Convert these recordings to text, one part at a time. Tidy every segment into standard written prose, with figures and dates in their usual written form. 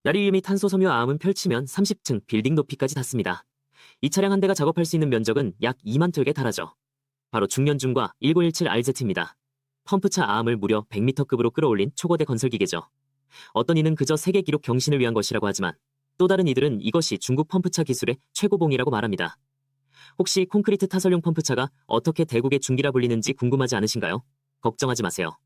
야리유미 탄소섬유화암은 펼치면 30층 빌딩 높이까지 닿습니다. 이 차량 한 대가 작업할 수 있는 면적은 약 2만 톨에 달하죠. 바로 중년중과 1917RZ입니다. 펌프차 아암을 무려 100m급으로 끌어올린 초거대 건설 기계죠. 어떤 이는 그저 세계 기록 경신을 위한 것이라고 하지만 또 다른 이들은 이것이 중국 펌프차 기술의 최고봉이라고 말합니다. 혹시 콘크리트 타설용 펌프차가 어떻게 대국의 중기라 불리는지 궁금하지 않으신가요? 걱정하지 마세요.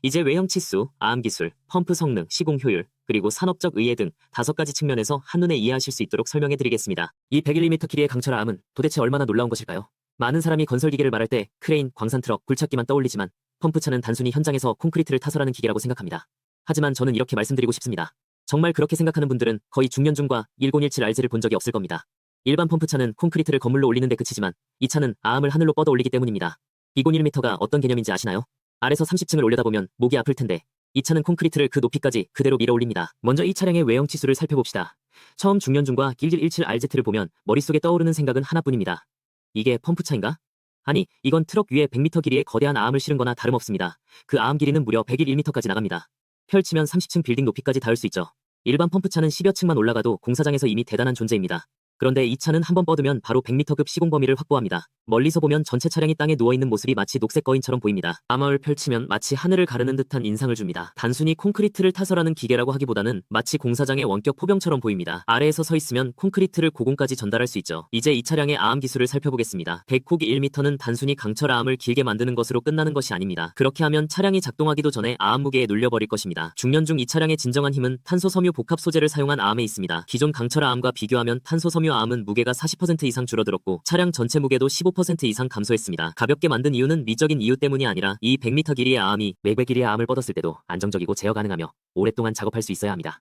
이제 외형 치수, 아암 기술, 펌프 성능, 시공 효율, 그리고 산업적 의의 등 5가지 측면에서 한눈에 이해하실 수 있도록 설명해드리겠습니다. 이 101mm 길이의 강철 아암은 도대체 얼마나 놀라운 것일까요? 많은 사람이 건설 기계를 말할 때 크레인, 광산트럭, 굴착기만 떠올리지만 펌프차는 단순히 현장에서 콘크리트를 타설하는 기계라고 생각합니다. 하지만 저는 이렇게 말씀드리고 싶습니다. 정말 그렇게 생각하는 분들은 거의 중년중과 1017RZ를 본 적이 없을 겁니다. 일반 펌프차는 콘크리트를 건물로 올리는 데 그치지만 이 차는 아암을 하늘로 뻗어 올리기 때문입니다. 201m가 어떤 개념인지 아시나요? 아래서 30층을 올려다 보면 목이 아플 텐데 이 차는 콘크리트를 그 높이까지 그대로 밀어 올립니다. 먼저 이 차량의 외형 치수를 살펴봅시다. 처음 중년중과 1117RZ를 보면 머릿속에 떠오르는 생각은 하나뿐입니다. 이게 펌프차인가? 아니, 이건 트럭 위에 100m 길이의 거대한 아암을 실은 거나 다름없습니다. 그 아암 길이는 무려 101m까지 나갑니다. 펼치면 30층 빌딩 높이까지 닿을 수 있죠. 일반 펌프차는 10여 층만 올라가도 공사장에서 이미 대단한 존재입니다. 그런데 이 차는 한번 뻗으면 바로 100m급 시공 범위를 확보합니다. 멀리서 보면 전체 차량이 땅에 누워있는 모습이 마치 녹색 거인처럼 보입니다. 암호를 펼치면 마치 하늘을 가르는 듯한 인상을 줍니다. 단순히 콘크리트를 타설하는 기계라고 하기보다는 마치 공사장의 원격 포병처럼 보입니다. 아래에서 서 있으면 콘크리트를 고공까지 전달할 수 있죠. 이제 이 차량의 아암 기술을 살펴보겠습니다. 100호기 1m는 단순히 강철 아암을 길게 만드는 것으로 끝나는 것이 아닙니다. 그렇게 하면 차량이 작동하기도 전에 아암 무게에 눌려버릴 것입니다. 중년중 이 차량의 진정한 힘은 탄소 섬유 복합 소재를 사용한 아암에 있습니다. 기존 강철 아암과 비교하면 탄소 섬유 아암은 무게가 40% 이상 줄어들었고 차량 전체 무게도 15% 이상 감소했습니다. 가볍게 만든 이유는 미적인 이유 때문이 아니라 이 100m 길이의 아암이 100배 길이의 아암을 뻗었을 때도 안정적이고 제어 가능하며 오랫동안 작업할 수 있어야 합니다.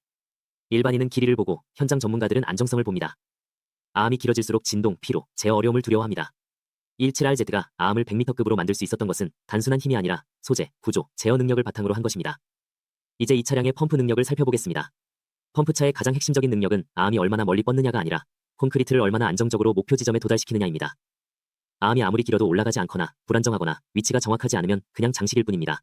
일반인은 길이를 보고 현장 전문가들은 안정성을 봅니다. 아암이 길어질수록 진동, 피로, 제어 어려움을 두려워합니다. 17RZ가 아암을 100m급으로 만들 수 있었던 것은 단순한 힘이 아니라 소재, 구조, 제어 능력을 바탕으로 한 것입니다. 이제 이 차량의 펌프 능력을 살펴보겠습니다. 펌프차의 가장 핵심적인 능력은 아암이 얼마나 멀리 뻗느냐가 아니라 콘크리트를 얼마나 안정적으로 목표 지점에 도달시키느냐입니다. 아암이 아무리 길어도 올라가지 않거나 불안정하거나 위치가 정확하지 않으면 그냥 장식일 뿐입니다.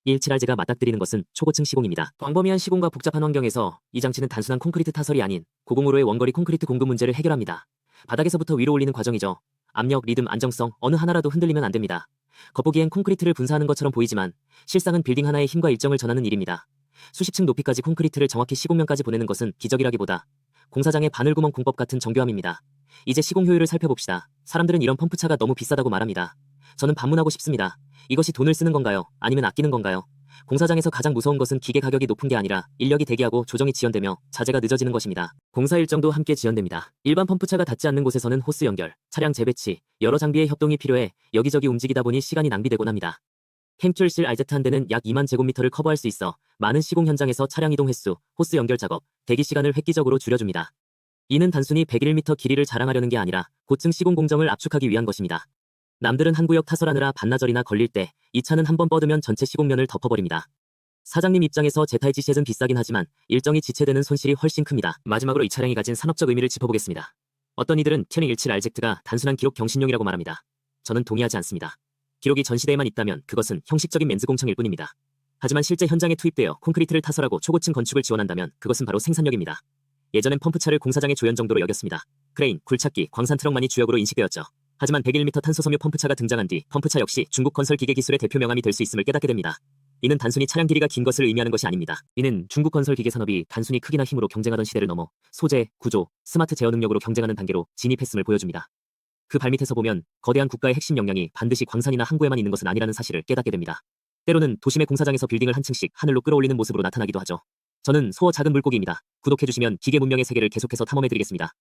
17RZ가 맞닥뜨리는 것은 초고층 시공입니다. 광범위한 시공과 복잡한 환경에서 이 장치는 단순한 콘크리트 타설이 아닌 고공으로의 원거리 콘크리트 공급 문제를 해결합니다. 바닥에서부터 위로 올리는 과정이죠. 압력, 리듬, 안정성 어느 하나라도 흔들리면 안 됩니다. 겉보기엔 콘크리트를 분사하는 것처럼 보이지만 실상은 빌딩 하나의 힘과 일정을 전하는 일입니다. 수십 층 높이까지 콘크리트를 정확히 시공면까지 보내는 것은 기적이라기보다 공사장의 바늘구멍 공법 같은 정교함입니다. 이제 시공 효율을 살펴봅시다. 사람들은 이런 펌프차가 너무 비싸다고 말합니다. 저는 반문하고 싶습니다. 이것이 돈을 쓰는 건가요? 아니면 아끼는 건가요? 공사장에서 가장 무서운 것은 기계 가격이 높은 게 아니라 인력이 대기하고 조정이 지연되며 자재가 늦어지는 것입니다. 공사 일정도 함께 지연됩니다. 일반 펌프차가 닿지 않는 곳에서는 호스 연결, 차량 재배치, 여러 장비의 협동이 필요해 여기저기 움직이다 보니 시간이 낭비되곤 합니다. 캠출실 RZ 한 대는 약 2만 제곱미터를 커버할 수 있어 많은 시공 현장에서 차량 이동 횟수, 호스 연결 작업, 대기 시간을 획기적으로 줄여줍니다. 이는 단순히 101m 길이를 자랑하려는 게 아니라 고층 시공 공정을 압축하기 위한 것입니다. 남들은 한 구역 타설하느라 반나절이나 걸릴 때 이 차는 한 번 뻗으면 전체 시공면을 덮어버립니다. 사장님 입장에서 제타이지 셋은 비싸긴 하지만 일정이 지체되는 손실이 훨씬 큽니다. 마지막으로 이 차량이 가진 산업적 의미를 짚어보겠습니다. 어떤 이들은 튜닝 17RZ가 단순한 기록 경신용이라고 말합니다. 저는 동의하지 않습니다. 기록이 전시대에만 있다면 그것은 형식적인 멘즈 공청일 뿐입니다. 하지만 실제 현장에 투입되어 콘크리트를 타설하고 초고층 건축을 지원한다면 그것은 바로 생산력입니다. 예전엔 펌프차를 공사장의 조연 정도로 여겼습니다. 크레인, 굴착기, 광산트럭만이 주역으로 인식되었죠. 하지만 101m 탄소섬유 펌프차가 등장한 뒤 펌프차 역시 중국 건설 기계 기술의 대표 명함이 될 수 있음을 깨닫게 됩니다. 이는 단순히 차량 길이가 긴 것을 의미하는 것이 아닙니다. 이는 중국 건설 기계 산업이 단순히 크기나 힘으로 경쟁하던 시대를 넘어 소재, 구조, 스마트 제어 능력으로 경쟁하는 단계로 진입했음을 보여줍니다. 그 발밑에서 보면 거대한 국가의 핵심 역량이 반드시 광산이나 항구에만 있는 것은 아니라는 사실을 깨닫게 됩니다. 때로는 도심의 공사장에서 빌딩을 한 층씩 하늘로 끌어올리는 모습으로 나타나기도 하죠. 저는 소어 작은 물고기입니다. 구독해주시면 기계 문명의 세계를 계속해서 탐험해드리겠습니다.